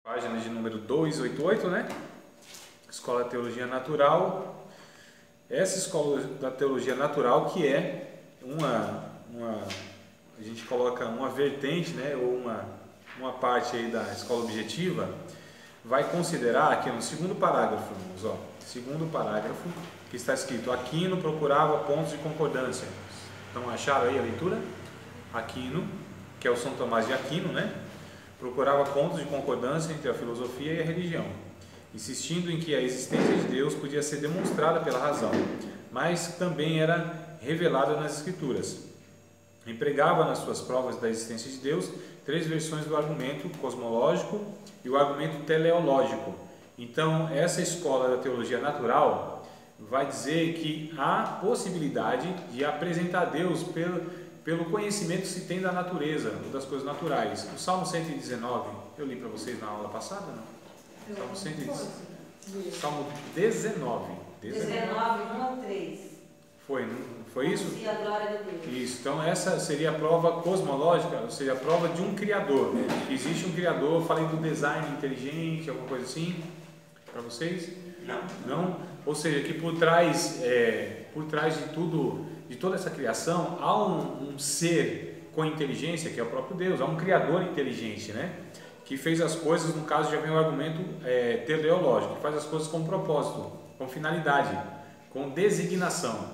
Página de número 288, né? Escola de Teologia Natural. Essa escola da Teologia Natural que é a gente coloca uma vertente, né? Ou uma parte aí da escola objetiva, vai considerar aqui no segundo parágrafo, irmãos, ó, segundo parágrafo, que está escrito: Aquino procurava pontos de concordância. Então acharam aí a leitura? Aquino, que é o São Tomás de Aquino, né? Procurava pontos de concordância entre a filosofia e a religião, insistindo em que a existência de Deus podia ser demonstrada pela razão, mas também era revelada nas Escrituras. Empregava nas suas provas da existência de Deus três versões do argumento cosmológico e o argumento teleológico. Então, essa escola da teologia natural vai dizer que há possibilidade de apresentar Deus pelo conhecimento que se tem da natureza, das coisas naturais. O Salmo 119, eu li para vocês na aula passada, não? Salmo 119. Salmo 19. 19, 1 a 3. Foi isso? Sim, a glória de Deus. Isso. Então essa seria a prova cosmológica, ou seja, a prova de um criador. Existe um criador. Eu falei do design inteligente, alguma coisa assim, para vocês? Não? Ou seja, que por trás de tudo, de toda essa criação, há um ser com inteligência, que é o próprio Deus. Há um criador inteligente, né? Que fez as coisas, no caso já vem o argumento teleológico, que faz as coisas com propósito, com finalidade, com designação.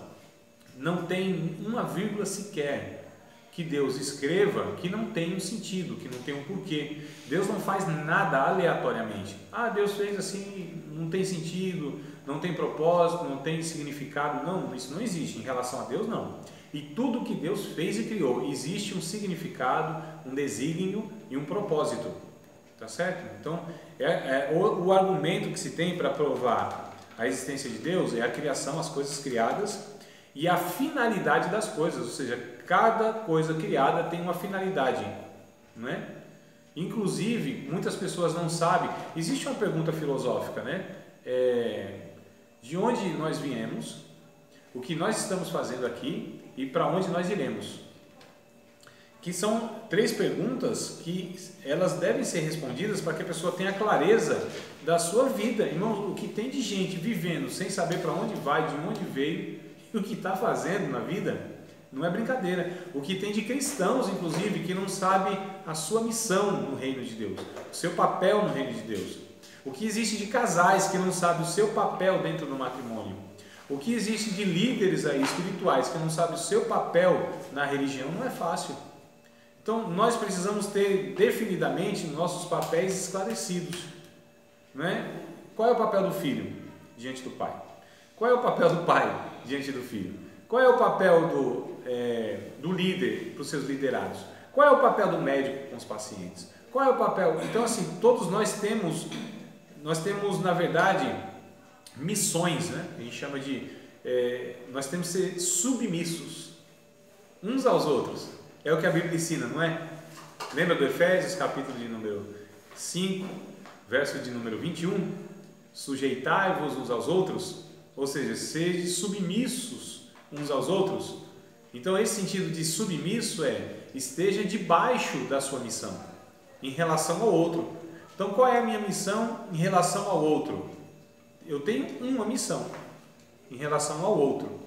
Não tem uma vírgula sequer que Deus escreva que não tem um sentido, que não tem um porquê. Deus não faz nada aleatoriamente. Deus fez assim, não tem sentido, não tem propósito, não tem significado. Não, isso não existe. Em relação a Deus, não. E tudo que Deus fez e criou, existe um significado, um desígnio e um propósito. Tá certo? Então, o argumento que se tem para provar a existência de Deus é a criação, as coisas criadas e a finalidade das coisas, ou seja, cada coisa criada tem uma finalidade, não é? Inclusive, muitas pessoas não sabem, existe uma pergunta filosófica, né? De onde nós viemos, o que nós estamos fazendo aqui e para onde nós iremos? Que são três perguntas que elas devem ser respondidas para que a pessoa tenha clareza da sua vida. Irmãos, o que tem de gente vivendo sem saber para onde vai, de onde veio e o que está fazendo na vida, não é brincadeira. O que tem de cristãos, inclusive, que não sabe a sua missão no reino de Deus, o seu papel no reino de Deus. O que existe de casais que não sabem o seu papel dentro do matrimônio. O que existe de líderes aí espirituais que não sabem o seu papel na religião. Não é fácil. Então, nós precisamos ter definidamente nossos papéis esclarecidos, não é? Qual é o papel do filho diante do pai? Qual é o papel do pai diante do filho? Qual é o papel do líder para os seus liderados? Qual é o papel do médico com os pacientes? Qual é o papel? Então, assim, todos nós temos, na verdade, missões, né? A gente chama nós temos que ser submissos uns aos outros. É o que a Bíblia ensina, não é? Lembra do Efésios, capítulo de número 5, verso de número 21? Sujeitai-vos uns aos outros, ou seja, sede submissos uns aos outros. Então, esse sentido de submisso esteja debaixo da sua missão, em relação ao outro. Então, qual é a minha missão em relação ao outro? Eu tenho uma missão em relação ao outro.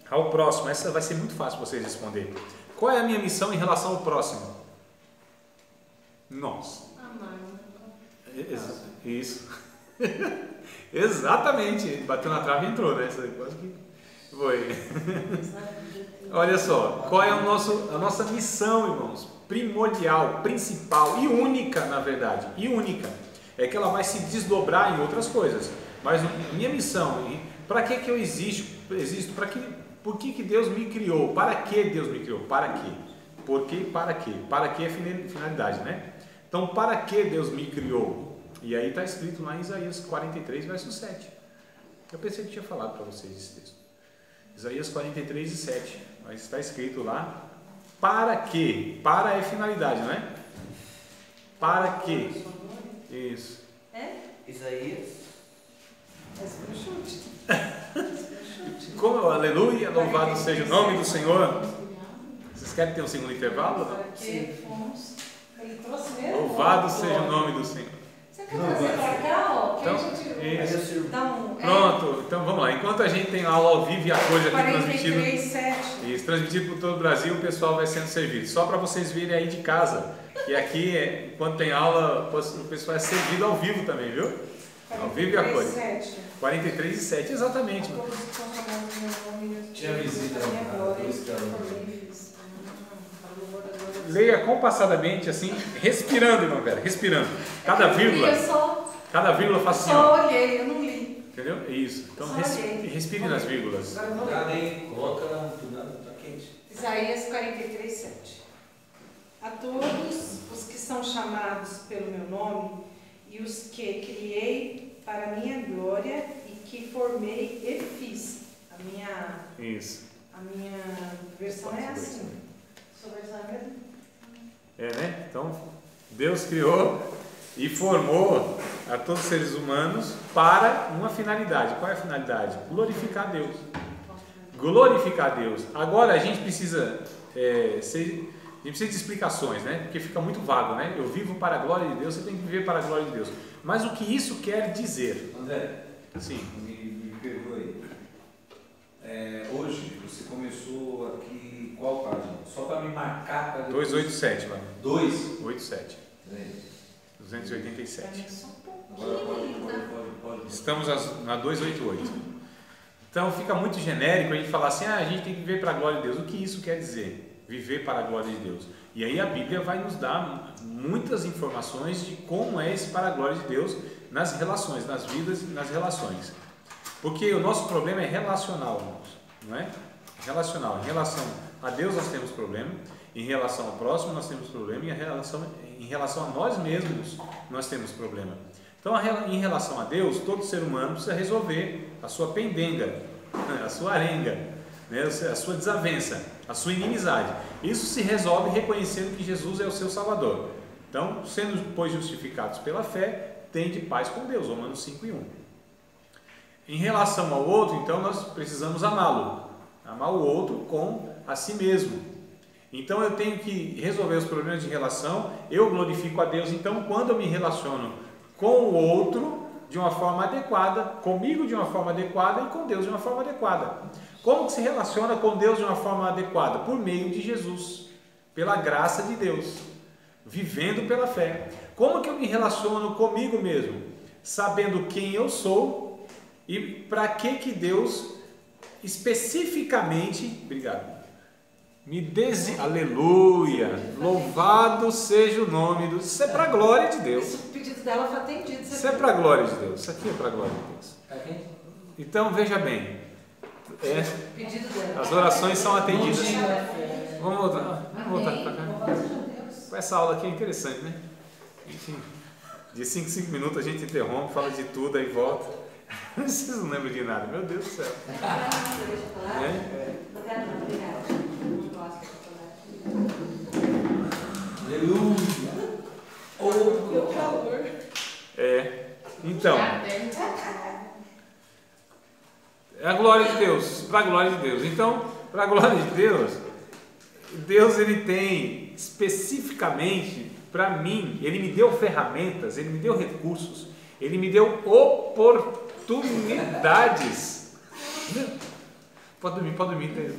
Ao próximo, essa vai ser muito fácil vocês responder. Qual é a minha missão em relação ao próximo? Nós. Isso. Exatamente. Bateu na trave e entrou, né? Essa quase que foi. Olha só, qual é a nossa missão, irmãos? Primordial, principal e única, na verdade. E única. É que ela vai se desdobrar em outras coisas. Mas a minha missão, para que eu existo? Por que Deus me criou? Para que Deus me criou? Para quê? Por quê? Para quê? Para que é finalidade, né? Então, para que Deus me criou? E aí está escrito lá em Isaías 43, verso 7. Eu pensei que tinha falado para vocês esse texto. Isaías 43 e 7. Mas está escrito lá, para quê? Para é finalidade, não é? Para quê? Isso. Isaías? Como, aleluia, louvado seja o nome do Senhor. Vocês querem ter um segundo intervalo? Sim. trouxe mesmo? Louvado seja o nome do Senhor. Você quer trazer pra cá, ó? Que Então, a gente isso. dá um... Pronto, então vamos lá. Enquanto a gente tem aula ao vivo e a cor aqui transmitido, 43,7. isso, transmitido por todo o Brasil, o pessoal vai sendo servido. Só para vocês virem aí de casa. E aqui, enquanto tem aula, o pessoal é servido ao vivo também, viu? Ao vivo e a cor. 43,7, exatamente. Tinha visita lá. Leia compassadamente, assim, respirando, irmã Vera, respirando. Cada vírgula faz assim, ó. Só olhei, eu não li. Entendeu? Isso. Então respire nas vírgulas. Cuidado, hein? Coloca tudo, tá quente. Isaías 43,7. A todos os que são chamados pelo meu nome e os que criei para minha glória e que formei e fiz. Isso. A minha versão é assim. Sua versão é mesmo? É, né? Então, Deus criou e formou a todos os seres humanos para uma finalidade. Qual é a finalidade? Glorificar Deus. Glorificar Deus. Agora a gente precisa de explicações, né? Porque fica muito vago, né? Eu vivo para a glória de Deus, você tem que viver para a glória de Deus. Mas o que isso quer dizer? André, sim. Me perdoe. Hoje você começou aqui qual página? Só para me marcar para 287, mano. 287. 287. Agora pode. Estamos na 288. Então fica muito genérico a gente falar assim, a gente tem que viver para a glória de Deus. O que isso quer dizer? Viver para a glória de Deus. E aí a Bíblia vai nos dar muitas informações de como é esse para a glória de Deus nas relações, nas vidas e nas relações. Porque o nosso problema é relacional, irmãos, não é? Relacional. Em relação a Deus nós temos problema, em relação ao próximo nós temos problema, e em relação a nós mesmos nós temos problema. Então, em relação a Deus, todo ser humano precisa resolver a sua pendenga, a sua arenga, né? A sua desavença, a sua inimizade. Isso se resolve reconhecendo que Jesus é o seu Salvador. Então, sendo, pois, justificados pela fé, tende paz com Deus, Romanos 5:1. Em relação ao outro, então, nós precisamos amá-lo. Amar o outro com a si mesmo. Então, eu tenho que resolver os problemas de relação, eu glorifico a Deus. Então, quando eu me relaciono com o outro de uma forma adequada, comigo de uma forma adequada e com Deus de uma forma adequada. Como que se relaciona com Deus de uma forma adequada? Por meio de Jesus, pela graça de Deus, vivendo pela fé. Como que eu me relaciono comigo mesmo? Sabendo quem eu sou e para que Deus especificamente, obrigado, aleluia, louvado seja o nome do... Isso é para a glória de Deus. O pedido dela foi atendido. Isso é para a glória de Deus. Isso aqui é para a glória de Deus. Então, veja bem. As orações são atendidas. Vamos voltar para cá. Essa aula aqui é interessante, né? Enfim, de 5 em 5 minutos a gente interrompe, fala de tudo, aí volta. Vocês não lembram de nada, meu Deus do céu. Aleluia. O calor. Então, é a glória de Deus, para a glória de Deus. Então, para a glória de Deus, Deus ele tem especificamente para mim, ele me deu ferramentas, ele me deu recursos, ele me deu oportunidades. Pode dormir, deita.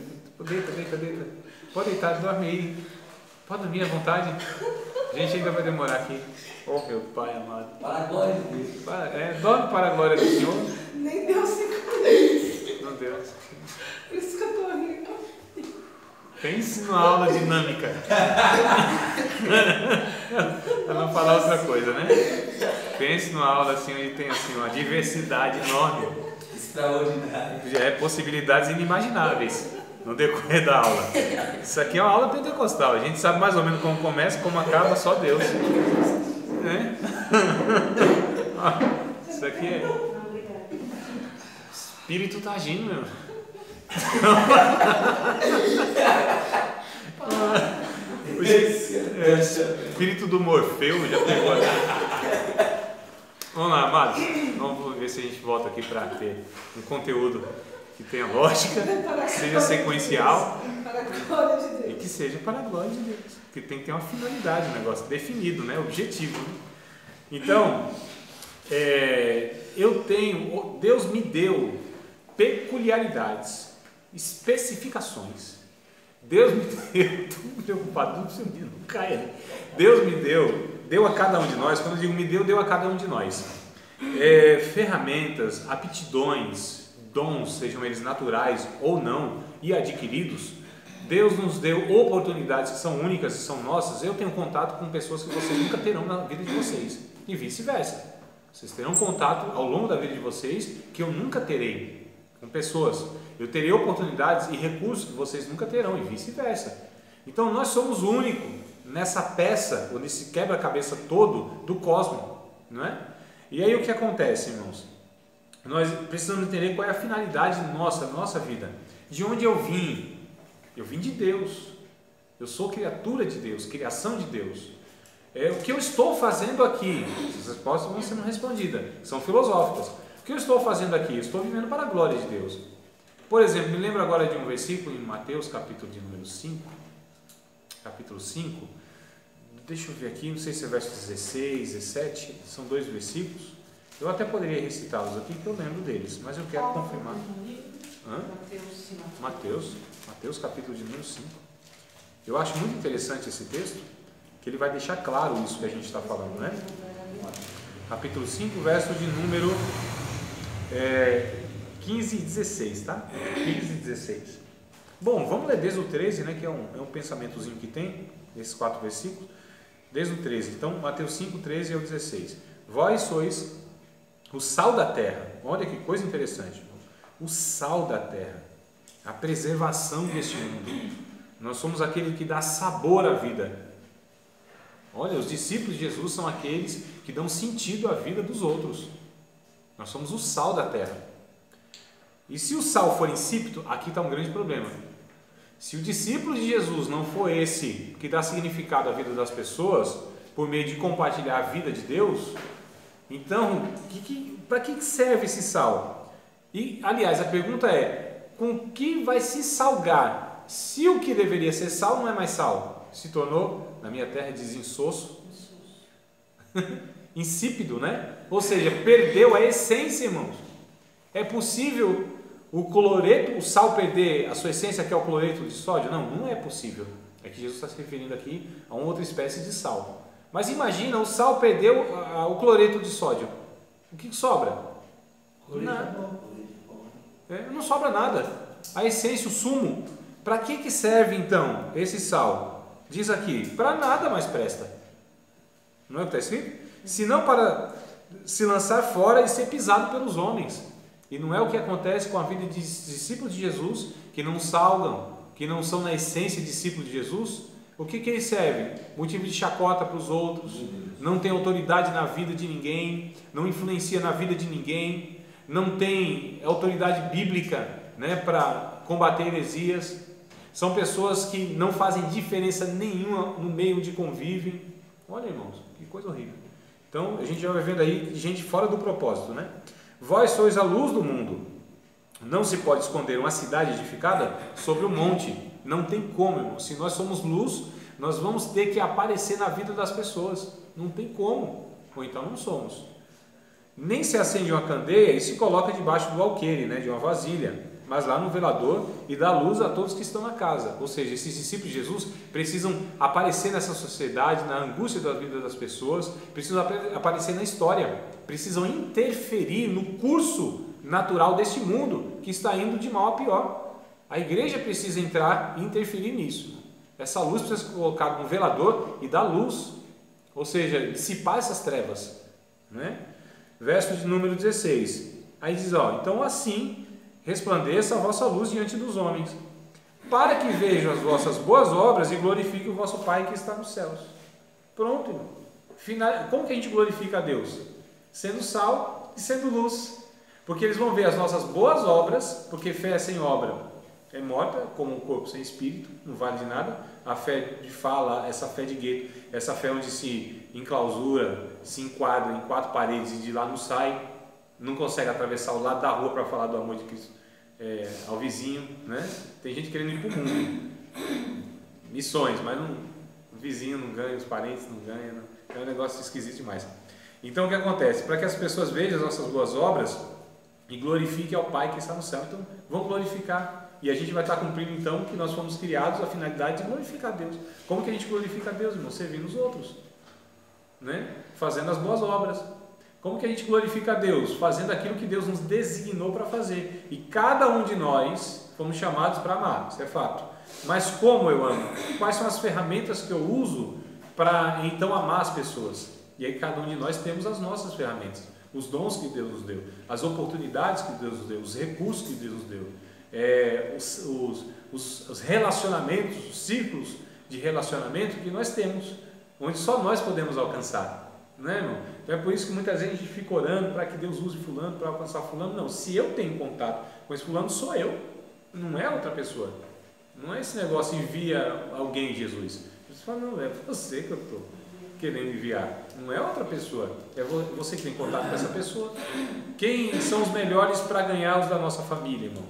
Pode deitar, dorme aí. Pode dormir à vontade. A gente ainda vai demorar aqui. Oh, meu Pai amado. Para a glória de Deus. Dorme para a glória do Senhor. Nem deu 5 minutos. Meu Deus. Por isso que eu estou rindo. Pense numa aula dinâmica. Para não falar outra coisa, né? Pense numa aula assim, onde tem assim, uma diversidade enorme. Extraordinária. Possibilidades inimagináveis no decorrer da aula. Isso aqui é uma aula pentecostal. A gente sabe mais ou menos como começa, como acaba, só Deus. Né? Isso aqui é... O Espírito está agindo, meu. O espírito do Morfeu já pegou aqui. Vamos lá, amados. Vamos ver se a gente volta aqui para ter um conteúdo que tenha lógica, que seja sequencial Para a glória de e Deus. que seja para a glória de Deus. Que tem que ter uma finalidade, um negócio definido, né? Objetivo. Né? Então, Deus me deu peculiaridades, especificações. Deus me deu, estou preocupado, não precisa não caia. Deus me deu a cada um de nós, quando eu digo me deu a cada um de nós, ferramentas, aptidões, dons, sejam eles naturais ou não, e adquiridos. Deus nos deu oportunidades que são únicas e são nossas. Eu tenho contato com pessoas que vocês nunca terão na vida de vocês, e vice-versa. Vocês terão contato ao longo da vida de vocês que eu nunca terei com pessoas. Eu terei oportunidades e recursos que vocês nunca terão, e vice-versa. Então nós somos o único nessa peça, ou nesse quebra-cabeça todo do cosmos, não é? E aí o que acontece, irmãos? Nós precisamos entender qual é a finalidade nossa vida. De onde eu vim? Eu vim de Deus. Eu sou criatura de Deus, criação de Deus. O que eu estou fazendo aqui? Essas respostas vão sendo respondidas, são filosóficas. O que eu estou fazendo aqui? Eu estou vivendo para a glória de Deus. Por exemplo, me lembro agora de um versículo em Mateus, capítulo de número 5. Capítulo 5. Deixa eu ver aqui, não sei se é verso 16, 17. São 2 versículos. Eu até poderia recitá-los aqui, que eu lembro deles, mas eu quero confirmar. Mateus, capítulo de número 5. Eu acho muito interessante esse texto, que ele vai deixar claro isso que a gente está falando, né? Capítulo 5, verso de número 15 e 16, tá? 15 e 16. Bom, vamos ler desde o 13, né? Que é um pensamentozinho que tem, esses 4 versículos. Desde o 13. Então, Mateus 5, 13 ao 16. Vós sois o sal da terra. Olha que coisa interessante. O sal da terra. A preservação deste mundo. Nós somos aquele que dá sabor à vida. Olha, os discípulos de Jesus são aqueles que dão sentido à vida dos outros. Nós somos o sal da terra. E se o sal for insípido, aqui está um grande problema. Se o discípulo de Jesus não for esse que dá significado à vida das pessoas, por meio de compartilhar a vida de Deus, então, para que serve esse sal? E, aliás, a pergunta é, com que vai se salgar? Se o que deveria ser sal não é mais sal, se tornou, na minha terra diz insosso, insípido, né? Ou seja, perdeu a essência, irmãos. É possível o sal perder a sua essência, que é o cloreto de sódio? Não, não é possível. É que Jesus está se referindo aqui a uma outra espécie de sal. Mas imagina, o sal perdeu o cloreto de sódio. O que sobra? Nada. Não sobra nada. A essência, o sumo. Para que serve então esse sal? Diz aqui, para nada mais presta. Não é o que está escrito? Senão para se lançar fora e ser pisado pelos homens. E não é o que acontece com a vida de discípulos de Jesus, que não salgam, que não são na essência discípulos de Jesus. O que eles servem? Motivo de chacota para os outros, não tem autoridade na vida de ninguém, não influencia na vida de ninguém, não tem autoridade bíblica, né, para combater heresias. São pessoas que não fazem diferença nenhuma no meio onde convivem. Olha, irmãos, que coisa horrível. Então, a gente já vai vendo aí gente fora do propósito, né? Vós sois a luz do mundo. Não se pode esconder uma cidade edificada sobre um monte. Não tem como, irmão. Se nós somos luz, nós vamos ter que aparecer na vida das pessoas. Não tem como. Ou então não somos. Nem se acende uma candeia e se coloca debaixo do alqueire, né, de uma vasilha, mas lá no velador, e dá luz a todos que estão na casa. Ou seja, esses discípulos de Jesus precisam aparecer nessa sociedade, na angústia da vida das pessoas, precisam aparecer na história, precisam interferir no curso natural deste mundo que está indo de mal a pior. A igreja precisa entrar e interferir nisso. Essa luz precisa ser colocada no velador e dar luz, ou seja, dissipar essas trevas, né? Verso de número 16. Aí diz, então assim resplandeça a vossa luz diante dos homens, para que vejam as vossas boas obras e glorifiquem o vosso Pai que está nos céus. Pronto, irmão. Como que a gente glorifica a Deus? Sendo sal e sendo luz. Porque eles vão ver as nossas boas obras, porque fé sem obra é morta, como um corpo sem espírito, não vale de nada. A fé de fala, essa fé de gueto, essa fé onde se enclausura, se enquadra em 4 paredes e de lá não sai, não consegue atravessar o lado da rua para falar do amor de Cristo. ao vizinho, né? Tem gente querendo ir para o mundo, missões, mas não, o vizinho não ganha, os parentes não ganham, não. É um negócio esquisito demais. Então o que acontece? Para que as pessoas vejam as nossas boas obras e glorifiquem ao Pai que está no céu, então vão glorificar, e a gente vai estar cumprindo então que nós fomos criados a finalidade de glorificar a Deus. Como que a gente glorifica a Deus, irmão? Servindo os outros, né? Fazendo as boas obras. Como que a gente glorifica a Deus? Fazendo aquilo que Deus nos designou para fazer. E cada um de nós fomos chamados para amar, isso é fato. Mas como eu amo? Quais são as ferramentas que eu uso para então amar as pessoas? E aí cada um de nós temos as nossas ferramentas, os dons que Deus nos deu, as oportunidades que Deus nos deu, os recursos que Deus nos deu, os relacionamentos, os círculos de relacionamento que nós temos, onde só nós podemos alcançar. Não é, irmão? Então é por isso que muitas vezes a gente fica orando para que Deus use fulano para alcançar fulano. Não, se eu tenho contato com esse fulano, sou eu, não é outra pessoa. Não é esse negócio envia alguém, Jesus. Você fala, não, é você que eu estou querendo enviar, não é outra pessoa, é você que tem contato com essa pessoa. Quem são os melhores para ganhar os da nossa família, irmão?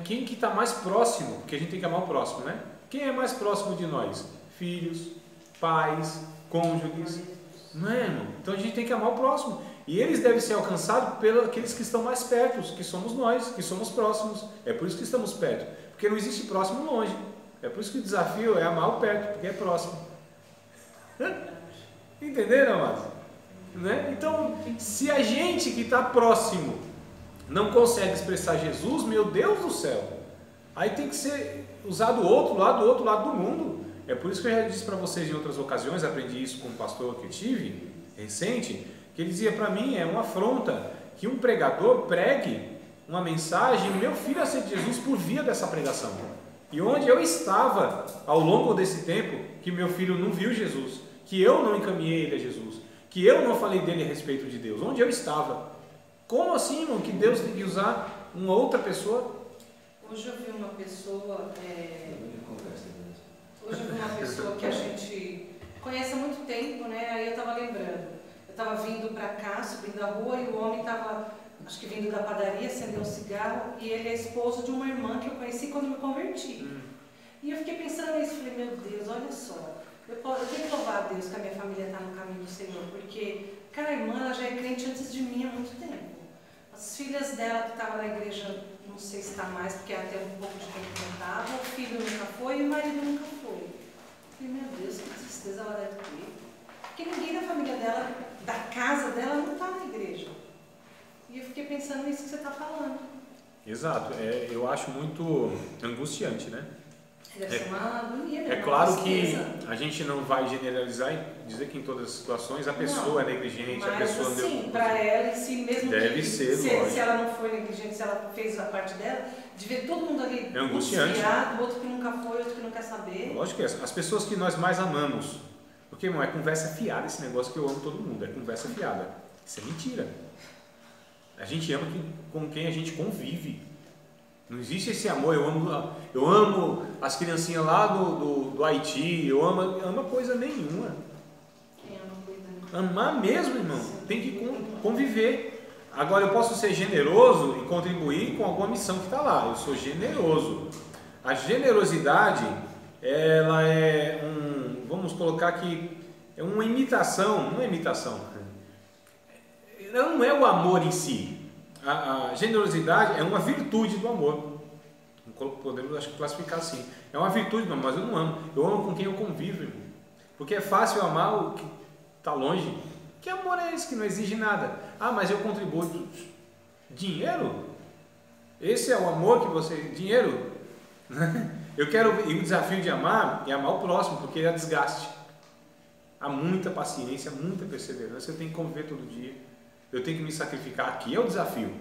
Quem que está mais próximo? Porque a gente tem que amar o próximo, né? Quem é mais próximo de nós? Filhos, pais, cônjuges, não é, irmão? Então a gente tem que amar o próximo, e eles devem ser alcançados pelos aqueles que estão mais perto, que somos nós, que somos próximos. É por isso que estamos perto, porque não existe próximo longe. É por isso que o desafio é amar o perto, porque é próximo. Entenderam, amados? Né? Então, se a gente que está próximo não consegue expressar Jesus, meu Deus do céu, aí tem que ser usado do outro lado do mundo. É por isso que eu já disse para vocês em outras ocasiões, aprendi isso com um pastor que eu tive, recente, que ele dizia para mim, é uma afronta que um pregador pregue uma mensagem, meu filho aceite Jesus por via dessa pregação. E onde eu estava ao longo desse tempo, que meu filho não viu Jesus, que eu não encaminhei ele a Jesus, que eu não falei dele a respeito de Deus, onde eu estava? Como assim, irmão, que Deus tem que usar uma outra pessoa? Hoje eu vi uma pessoa, que a gente conhece há muito tempo, né? Aí eu estava lembrando, eu estava vindo para cá, subindo a rua, e o homem estava, acho que vindo da padaria, acendeu um cigarro, e ele é esposo de uma irmã que eu conheci quando me converti. E eu fiquei pensando nisso, falei, meu Deus, olha só, eu tenho que louvar a Deus que a minha família está no caminho do Senhor, porque aquela irmã, ela já é crente antes de mim há muito tempo. As filhas dela que estavam na igreja, não sei se está mais, porque até um pouco de tempo que não estava, o filho nunca foi e o marido nunca foi. Eu falei, meu Deus, que tristeza ela deve ter. Porque ninguém da família dela, da casa dela, não está na igreja. E eu fiquei pensando nisso que você está falando. Exato, eu acho muito angustiante, né? Deve ser uma agonia, é claro que a gente não vai generalizar e dizer que em todas as situações a pessoa é negligente, a pessoa assim, deu... Sim, para ela em si mesmo, deve ser, se ela não foi negligente, se ela fez a parte dela, de ver todo mundo ali desviado, outro que nunca foi, outro que não quer saber. Lógico que é. As pessoas que nós mais amamos, porque, irmão, é conversa fiada esse negócio que eu amo todo mundo, é conversa fiada. Isso é mentira. A gente ama com quem a gente convive. Não existe esse amor, eu amo as criancinhas lá do Haiti, eu amo coisa nenhuma. Quem ama coisa nenhuma. Amar mesmo, irmão, tem que conviver. Agora eu posso ser generoso e contribuir com alguma missão que está lá, eu sou generoso. A generosidade, ela é vamos colocar aqui, é uma imitação, não é imitação, ela não é o amor em si. A generosidade é uma virtude do amor. Podemos, acho que, classificar assim. É uma virtude do amor, mas eu não amo. Eu amo com quem eu convivo, irmão. Porque é fácil amar o que está longe. Que amor é esse que não exige nada? Ah, mas eu contribuo. Dinheiro? Esse é o amor que você... Dinheiro? Eu quero... E o desafio de amar é amar o próximo, porque ele é desgaste. Há muita paciência, muita perseverança. Eu tenho que conviver todo dia. Eu tenho que me sacrificar. Aqui é o desafio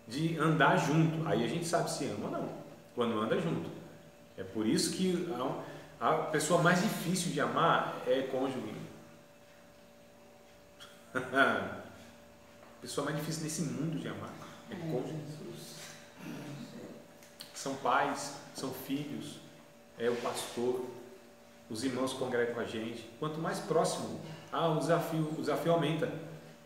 de andar junto. Aí a gente sabe se ama ou não, quando anda junto. É por isso que a pessoa mais difícil de amar é cônjuge. A pessoa mais difícil nesse mundo de amar é cônjuge. São pais, são filhos, é o pastor, os irmãos que congregam com a gente. Quanto mais próximo, o desafio aumenta,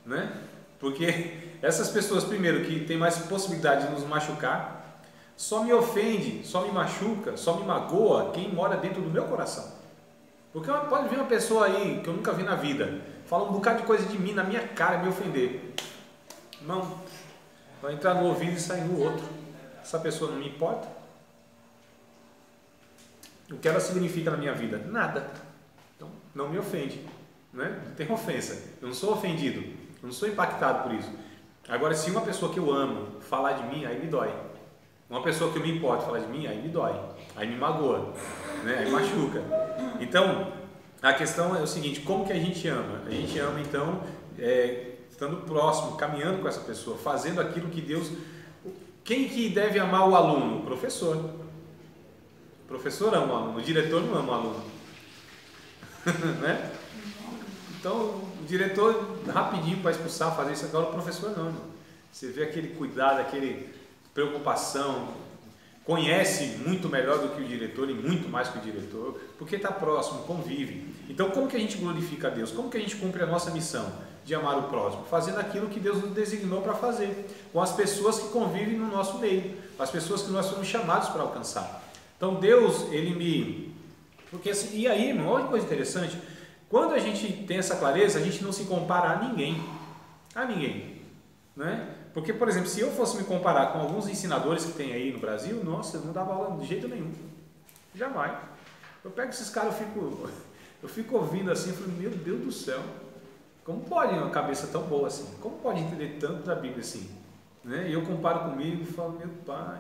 né? Porque essas pessoas, primeiro, que têm mais possibilidade de nos machucar, só me ofende, só me machuca, só me magoa quem mora dentro do meu coração. Porque pode vir uma pessoa aí que eu nunca vi na vida, falar um bocado de coisa de mim na minha cara e me ofender. Não, vai entrar no ouvido e sair no outro. Essa pessoa não me importa. O que ela significa na minha vida? Nada. Então, não me ofende. Né? Não tem ofensa. Eu não sou ofendido. Eu não sou impactado por isso. Agora, se uma pessoa que eu amo falar de mim, aí me dói. Uma pessoa que eu me importo falar de mim, aí me dói. Aí me magoa. Né? Aí machuca. Então, a questão é o seguinte, como que a gente ama? A gente ama, então, estando próximo, caminhando com essa pessoa, fazendo aquilo que Deus... Quem que deve amar o aluno? O professor. O professor ama o aluno, o diretor não ama o aluno. Né? Então, o diretor, rapidinho para expulsar, fazer isso agora, o professor não. Você vê aquele cuidado, aquele preocupação, conhece muito melhor do que o diretor e muito mais que o diretor, porque está próximo, convive. Então, como que a gente glorifica a Deus? Como que a gente cumpre a nossa missão de amar o próximo? Fazendo aquilo que Deus nos designou para fazer, com as pessoas que convivem no nosso meio, com as pessoas que nós somos chamados para alcançar. Então, Deus, Ele me... Porque assim, e aí, irmão, olha que coisa interessante, quando a gente tem essa clareza, a gente não se compara a ninguém. A ninguém. Né? Porque, por exemplo, se eu fosse me comparar com alguns ensinadores que tem aí no Brasil, nossa, eu não dava aula de jeito nenhum. Jamais. Eu pego esses caras, eu fico ouvindo assim, eu falo, meu Deus do céu, como pode uma cabeça tão boa assim? Como pode entender tanto da Bíblia assim? Né? E eu comparo comigo e falo, meu pai,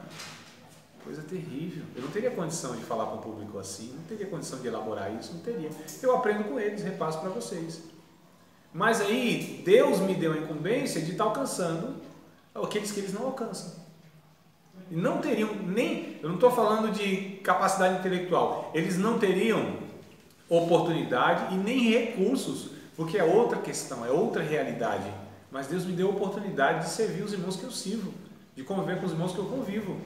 coisa terrível. Eu não teria condição de falar para um público assim, não teria condição de elaborar isso, não teria. Eu aprendo com eles, repasso para vocês. Mas aí, Deus me deu a incumbência de estar alcançando aqueles que eles não alcançam. E não teriam nem, eu não estou falando de capacidade intelectual, eles não teriam oportunidade e nem recursos, porque é outra questão, é outra realidade. Mas Deus me deu a oportunidade de servir os irmãos que eu sirvo, de conviver com os irmãos que eu convivo.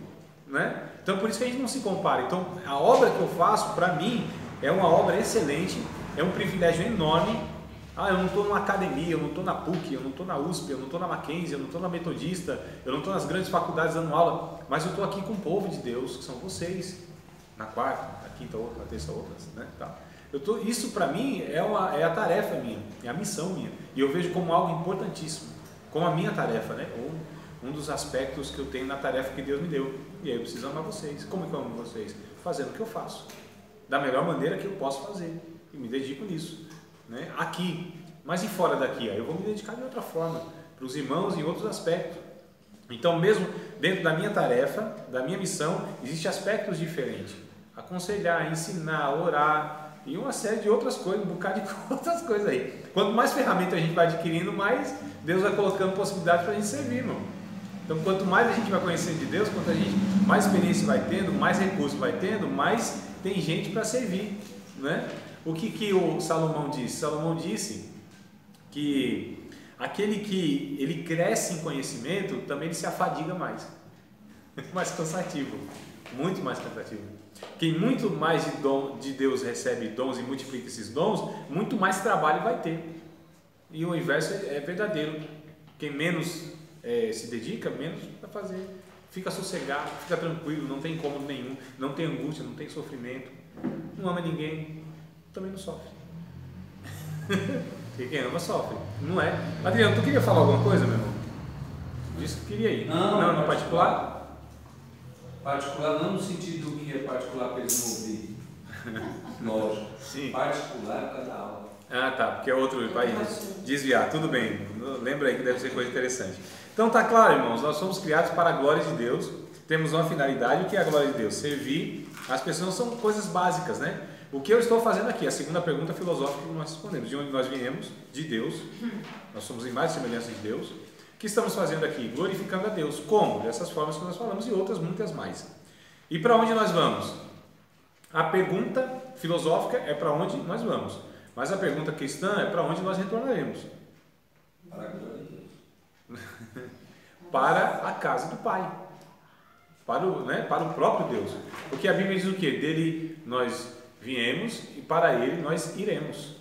Né? Então, por isso que a gente não se compara. Então, a obra que eu faço, para mim, é uma obra excelente, é um privilégio enorme. Eu não estou numa academia, eu não estou na PUC, eu não estou na USP, eu não estou na Mackenzie, eu não estou na Metodista, eu não estou nas grandes faculdades dando aula, mas eu estou aqui com o povo de Deus, que são vocês, na quarta, na quinta outra, na terça outra, né? Tá. Isso para mim é a tarefa minha, é a missão minha, e eu vejo como algo importantíssimo, como a minha tarefa, né? Ou um dos aspectos que eu tenho na tarefa que Deus me deu, e aí eu preciso amar vocês. Como que eu amo vocês? Fazendo o que eu faço, da melhor maneira que eu posso fazer, e me dedico nisso. Né? Aqui, mas e fora daqui? Eu vou me dedicar de outra forma, para os irmãos em outros aspectos. Então, mesmo dentro da minha tarefa, da minha missão, existem aspectos diferentes. Aconselhar, ensinar, orar e uma série de outras coisas, um bocado de outras coisas aí. Quanto mais ferramenta a gente vai adquirindo, mais Deus vai colocando possibilidades para a gente servir, irmão. Então, quanto mais a gente vai conhecendo de Deus, quanto a gente mais experiência vai tendo, mais recursos vai tendo, mais tem gente para servir, né? O que o Salomão disse? Salomão disse que aquele que ele cresce em conhecimento, também ele se afadiga mais. Mais cansativo. Muito mais cansativo. Quem muito mais de Deus recebe dons e multiplica esses dons, muito mais trabalho vai ter. E o inverso é verdadeiro. Quem menos se dedica, menos vai fazer. Fica sossegado, fica tranquilo, não tem incômodo nenhum, não tem angústia, não tem sofrimento, não ama ninguém, também não sofre. Porque quem ama sofre, não é? Adriano, tu queria falar alguma coisa, meu irmão? Disse que queria ir. Não, no particular? Particular não no sentido que é particular para eles não ouvir. Lógico. Sim. Particular cada aula. Ah, tá, porque é outro vai desviar, tudo bem. Lembra aí que deve ser coisa interessante. Então tá claro, irmãos, nós somos criados para a glória de Deus, temos uma finalidade. O que é a glória de Deus? Servir as pessoas. São coisas básicas, né? O que eu estou fazendo aqui? A segunda pergunta filosófica que nós respondemos. De onde nós viemos? De Deus. Nós somos imagem e semelhança de Deus. O que estamos fazendo aqui? Glorificando a Deus. Como? Dessas formas que nós falamos e outras muitas mais. E para onde nós vamos? A pergunta filosófica é para onde nós vamos. Mas a pergunta cristã é para onde nós retornaremos. Para a glória de Deus. Para a casa do Pai. Para o próprio Deus. Porque a Bíblia diz o quê? Dele nós viemos e para ele nós iremos.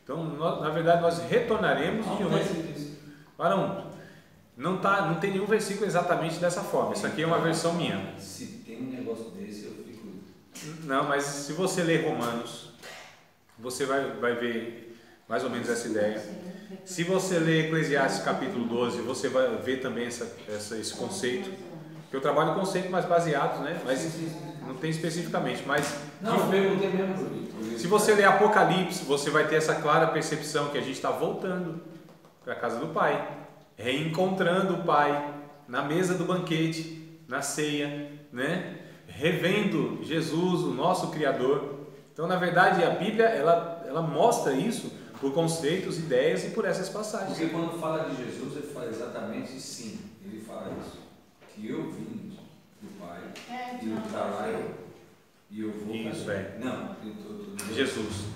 Então, na verdade, nós retornaremos de onde? Varão, não tem nenhum versículo exatamente dessa forma. Isso aqui é uma versão minha. Se tem um negócio desse, eu fico... Não, mas se você ler Romanos, você vai ver mais ou menos essa ideia. Se você ler Eclesiastes capítulo 12, você vai ver também esse conceito. Eu trabalho com conceitos mais baseados, né? Mas não tem especificamente. Mas não, eu perguntei mesmo por isso. Se você ler Apocalipse, você vai ter essa clara percepção que a gente está voltando para a casa do Pai, reencontrando o Pai na mesa do banquete, na ceia, né? Revendo Jesus, o nosso Criador. Então, na verdade, a Bíblia ela mostra isso por conceitos, ideias e por essas passagens. Porque quando fala de Jesus, ele fala exatamente sim. Ele fala isso. Que eu vim do Pai e eu trabalho e eu vou isso fazer. Não, Jesus.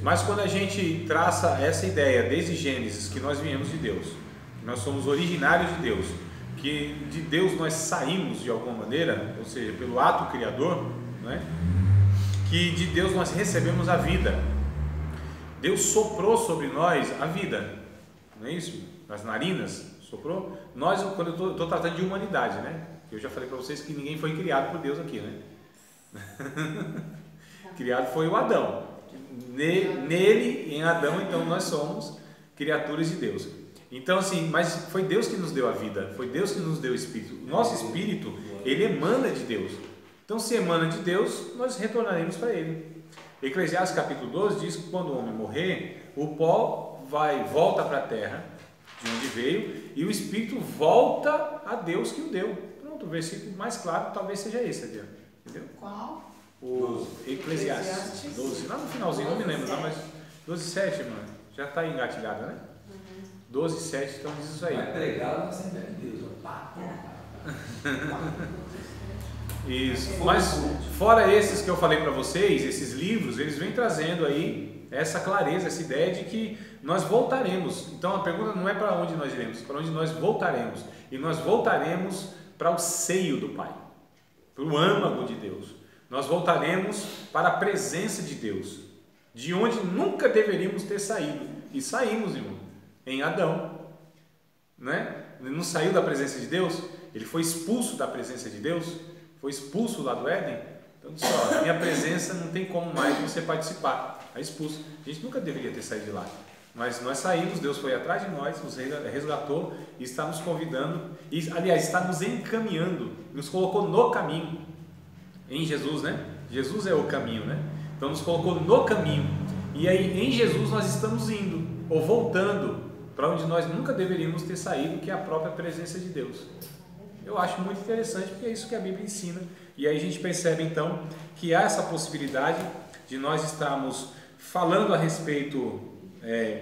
Mas quando a gente traça essa ideia desde Gênesis, que nós viemos de Deus, nós somos originários de Deus, que de Deus nós saímos de alguma maneira, ou seja, pelo ato criador, né? Que de Deus nós recebemos a vida. Deus soprou sobre nós a vida, não é isso? Nas narinas, soprou. Nós, quando eu estou tratando de humanidade, né? Eu já falei para vocês que ninguém foi criado por Deus aqui, né? Criado foi o Adão. Nele, em Adão, então nós somos criaturas de Deus. Então assim, mas foi Deus que nos deu a vida, foi Deus que nos deu o Espírito. O nosso Espírito, ele emana de Deus. Então se emana de Deus, nós retornaremos para Ele. Eclesiastes capítulo 12 diz que quando o homem morrer, o pó volta para a terra, de onde veio, e o Espírito volta a Deus que o deu. Pronto, o versículo mais claro talvez seja esse, Adriano. Entendeu? Qual? O Eclesiastes 12, lá no finalzinho, não me lembro, não, mas 12:7, mano, já está engatilhada, né? 12:7, então diz isso aí. Vai pregar na Assembleia de Deus. Isso, mas fora esses que eu falei para vocês, esses livros, eles vêm trazendo aí essa clareza, essa ideia de que nós voltaremos. Então a pergunta não é para onde nós iremos, para onde nós voltaremos. E nós voltaremos para o seio do Pai, para o âmago de Deus. Nós voltaremos para a presença de Deus, de onde nunca deveríamos ter saído. E saímos, irmão, em Adão, né? Ele não saiu da presença de Deus, ele foi expulso da presença de Deus, foi expulso lá do Éden. Então disse, ó, minha presença não tem como mais você participar, é expulso. A gente nunca deveria ter saído de lá, mas nós saímos, Deus foi atrás de nós, nos resgatou e está nos convidando, e, aliás, está nos encaminhando, nos colocou no caminho, em Jesus, né? Jesus é o caminho, né? Então nos colocou no caminho, e aí em Jesus nós estamos indo, ou voltando, para onde nós nunca deveríamos ter saído, que é a própria presença de Deus. Eu acho muito interessante, porque é isso que a Bíblia ensina, e aí a gente percebe então que há essa possibilidade de nós estarmos falando a respeito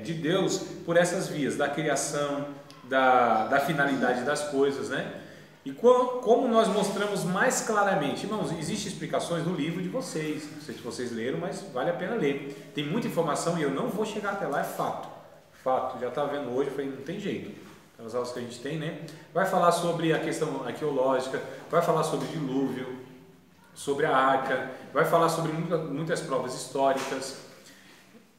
de Deus por essas vias, da criação, da finalidade das coisas, né? E como nós mostramos mais claramente, irmãos, existem explicações no livro de vocês, não sei se vocês leram, mas vale a pena ler. Tem muita informação e eu não vou chegar até lá, é fato. Fato, já estava vendo hoje, eu falei, não tem jeito. Pelas aulas que a gente tem, né? Vai falar sobre a questão arqueológica, vai falar sobre o dilúvio, sobre a arca, vai falar sobre muitas provas históricas.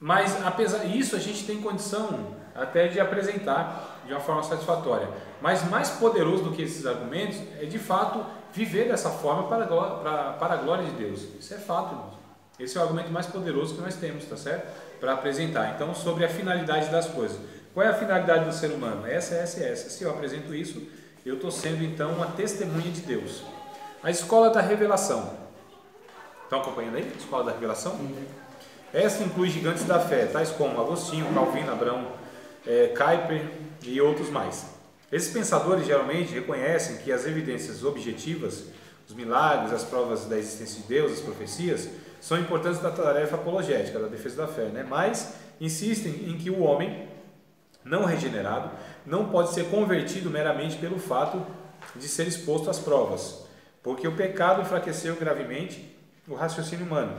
Mas, apesar disso, a gente tem condição até de apresentar de uma forma satisfatória. Mas mais poderoso do que esses argumentos é, de fato, viver dessa forma para a glória de Deus. Isso é fato, irmãos. Esse é o argumento mais poderoso que nós temos, tá certo? Para apresentar. Então, sobre a finalidade das coisas. Qual é a finalidade do ser humano? Essa. Se eu apresento isso, eu estou sendo, então, uma testemunha de Deus. A escola da revelação. Estão acompanhando aí? Escola da revelação? Essa inclui gigantes da fé, tais como Agostinho, Calvino, Abrão, Kuyper e outros mais. Esses pensadores geralmente reconhecem que as evidências objetivas, os milagres, as provas da existência de Deus, as profecias, são importantes da tarefa apologética, da defesa da fé, né? Mas insistem em que o homem não regenerado não pode ser convertido meramente pelo fato de ser exposto às provas, porque o pecado enfraqueceu gravemente o raciocínio humano.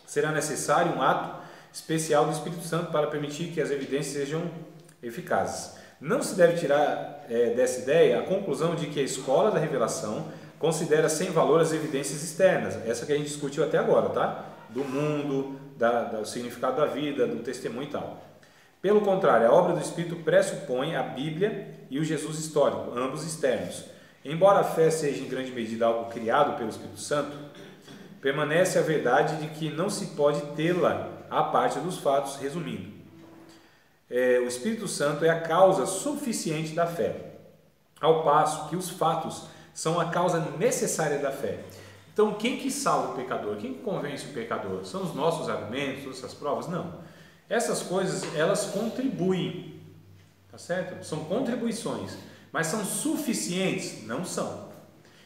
Será necessário um ato especial do Espírito Santo para permitir que as evidências sejam eficazes. Não se deve tirar dessa ideia a conclusão de que a escola da revelação considera sem valor as evidências externas, essa que a gente discutiu até agora, tá? Do mundo, do significado da vida, do testemunho e tal. Pelo contrário, a obra do Espírito pressupõe a Bíblia e o Jesus histórico, ambos externos. Embora a fé seja em grande medida algo criado pelo Espírito Santo, permanece a verdade de que não se pode tê-la à parte dos fatos, resumindo. O Espírito Santo é a causa suficiente da fé, ao passo que os fatos são a causa necessária da fé. Então, quem que salva o pecador? Quem que convence o pecador? São os nossos argumentos, essas provas? Não. Essas coisas, elas contribuem, tá certo? São contribuições, mas são suficientes? Não são.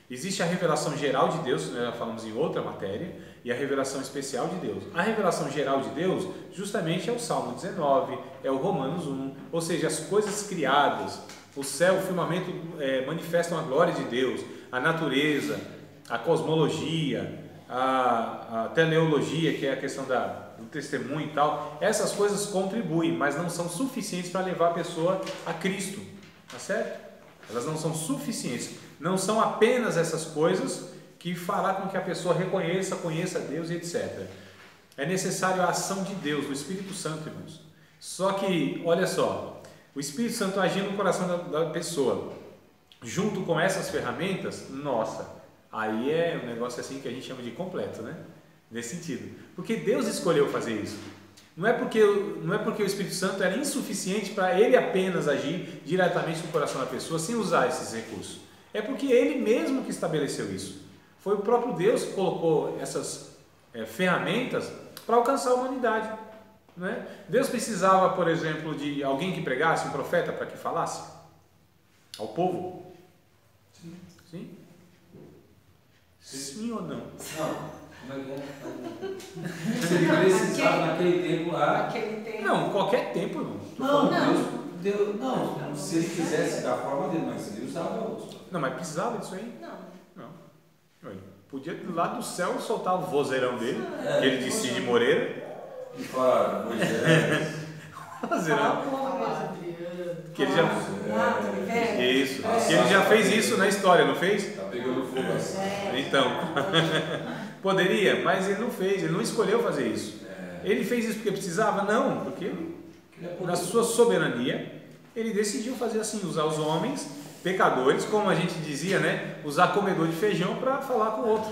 Existe a revelação geral de Deus, nós já falamos em outra matéria, e a revelação especial de Deus. A revelação geral de Deus, justamente é o Salmo 19, é o Romanos 1, ou seja, as coisas criadas, o céu, o firmamento manifestam a glória de Deus, a natureza, a cosmologia, a teleologia, que é a questão do testemunho e tal. Essas coisas contribuem, mas não são suficientes para levar a pessoa a Cristo, tá certo? Elas não são suficientes. Não são apenas essas coisas que fará com que a pessoa conheça Deus e etc. É necessário a ação de Deus, do Espírito Santo, irmãos. Só que, olha só, o Espírito Santo agindo no coração da pessoa, junto com essas ferramentas, nossa, aí é um negócio assim que a gente chama de completo, né? Nesse sentido. Porque Deus escolheu fazer isso. Não é porque o Espírito Santo era insuficiente para ele apenas agir diretamente no coração da pessoa sem usar esses recursos. É porque ele mesmo que estabeleceu isso. Foi o próprio Deus que colocou essas ferramentas para alcançar a humanidade. Né? Deus precisava, por exemplo, de alguém que pregasse, um profeta, para que falasse ao povo? Sim. Sim? Sim ou não? Não. Como é que é? Se ele precisava naquele tempo lá. Não, qualquer tempo, irmão. Não. Deus, não, se ele quisesse da forma dele, mas ele usava outros. Não, mas precisava disso aí? Não. Podia lá do céu soltar o vozeirão dele, que ele disse de Moreira. E fala, Moisés. Vozeirão. Que ele já. Isso. Que ele já fez isso na história, não fez? Tá pegando fogo assim. Então. Poderia, mas ele não fez, ele não escolheu fazer isso. Ele fez isso porque precisava? Não, porque na sua soberania ele decidiu fazer assim, usar os homens pecadores, como a gente dizia, né? Usar comedor de feijão para falar com o outro.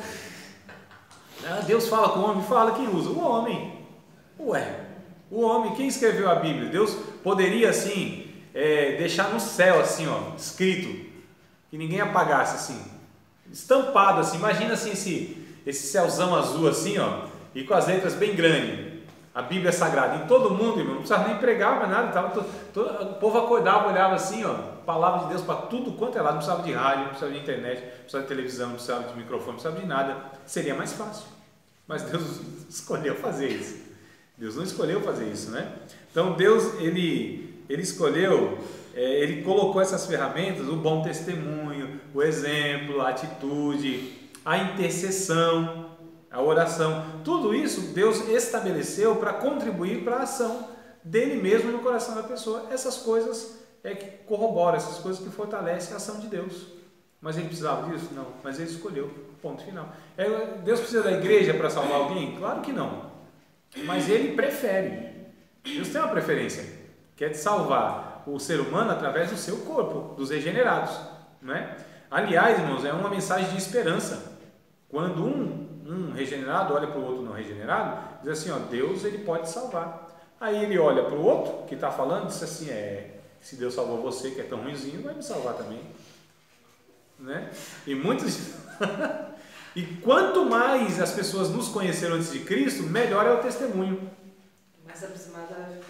Deus fala com o homem, fala quem usa? O homem. Ué, o homem, quem escreveu a Bíblia? Deus poderia assim deixar no céu assim, ó, escrito, que ninguém apagasse assim, estampado assim. Imagina assim esse céuzão azul assim, ó, e com as letras bem grandes. A Bíblia Sagrada, em todo mundo, irmão, não precisava nem pregar mais nada, o povo acordava, olhava assim, ó, palavra de Deus para tudo quanto é lado, não precisava de rádio, não precisava de internet, não precisava de televisão, não precisava de microfone, não precisava de nada, seria mais fácil. Mas Deus escolheu fazer isso. Deus não escolheu fazer isso, né? Então Deus, ele escolheu, ele colocou essas ferramentas, o bom testemunho, o exemplo, a atitude, a intercessão, a oração, tudo isso Deus estabeleceu para contribuir para a ação dele mesmo no coração da pessoa. Essas coisas que corroboram, essas coisas que fortalecem a ação de Deus. Mas ele precisava disso? Não, mas ele escolheu, ponto final. Deus precisa da igreja para salvar alguém? Claro que não, mas ele prefere. Deus tem uma preferência, que é de salvar o ser humano através do seu corpo, dos regenerados, né? Aliás, irmãos, é uma mensagem de esperança. Quando um regenerado olha para o outro não regenerado, diz assim, ó, Deus ele pode salvar. Aí ele olha para o outro que está falando e diz assim, se Deus salvou você que é tão ruimzinho, vai me salvar também, né? E muitos e quanto mais as pessoas nos conheceram antes de Cristo, melhor é o testemunho. Mais aproximada.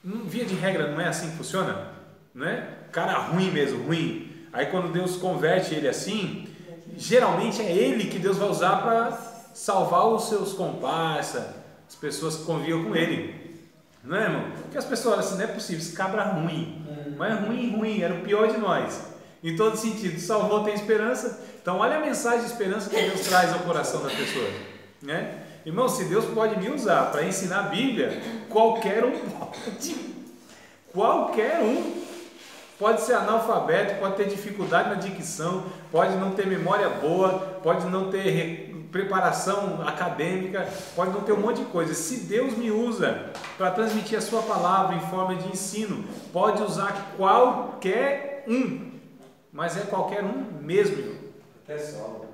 Via de regra não é assim que funciona, né? Cara ruim mesmo, ruim. Aí quando Deus converte ele assim, geralmente é ele que Deus vai usar para salvar os seus comparsas, as pessoas que conviviam com ele, não é, irmão? Porque as pessoas olham assim, não é possível, esse cabra ruim, mas ruim, era o pior de nós, em todo sentido. Salvou, tem esperança. Então olha a mensagem de esperança que Deus traz ao coração da pessoa, né? Irmão, se Deus pode me usar para ensinar a Bíblia, qualquer um pode ser analfabeto, pode ter dificuldade na dicção, pode não ter memória boa, pode não ter preparação acadêmica, pode não ter um monte de coisa. Se Deus me usa para transmitir a sua palavra em forma de ensino. Pode usar qualquer um, mas é qualquer um mesmo, irmão. Até Saulo.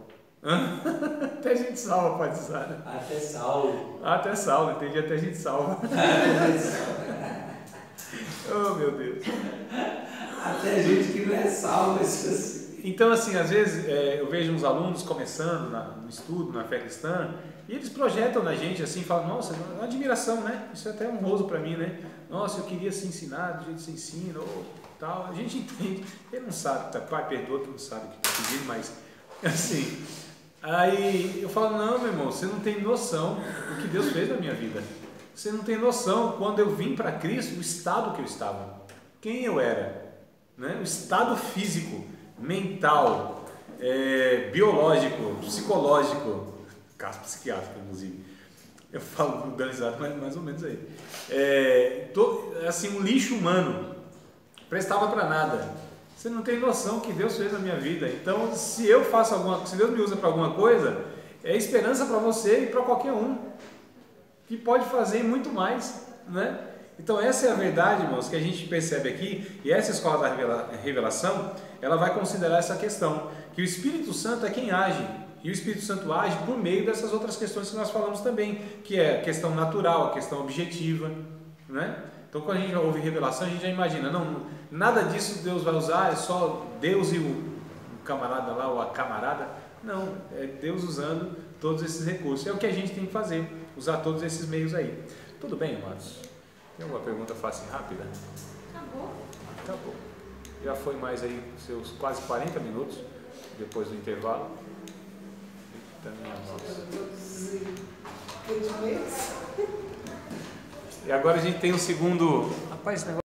Até gente salva pode usar, né? Até Saulo. Até Saulo, entendi, até gente salva. Oh, meu Deus. Até gente que não é salva. Então, assim, às vezes eu vejo uns alunos começando no estudo, na fé cristã, e eles projetam na gente assim, falam, nossa, uma admiração, né? Isso é até honroso para mim, né? Nossa, eu queria se ensinar do jeito que você ensina, ou tal. A gente entende, ele não sabe, tá? Pai, perdoa que não sabe o que está pedindo, mas assim, aí eu falo, não, meu irmão, você não tem noção do que Deus fez na minha vida. Você não tem noção, quando eu vim para Cristo, o estado que eu estava, quem eu era, né? O estado físico, mental, biológico, psicológico, caso psiquiátrico, inclusive. Eu falo organizado, mas mais ou menos aí. Assim, um lixo humano, prestava para nada. Você não tem noção que Deus fez na minha vida. Então, se eu faço se Deus me usa para alguma coisa, é esperança para você e para qualquer um, que pode fazer muito mais, né? Então essa é a verdade, irmãos, que a gente percebe aqui, e essa escola da revelação, ela vai considerar essa questão, que o Espírito Santo é quem age, e o Espírito Santo age por meio dessas outras questões que nós falamos também, que é a questão natural, a questão objetiva, né? Então quando a gente ouve revelação, a gente já imagina, não, nada disso Deus vai usar, é só Deus e o camarada lá, ou a camarada. Não, é Deus usando todos esses recursos, é o que a gente tem que fazer, usar todos esses meios aí. Tudo bem, amados? Tem alguma pergunta fácil e rápida? Acabou. Já foi mais aí seus quase 40 minutos depois do intervalo. E agora a gente tem o segundo. Rapaz, esse negócio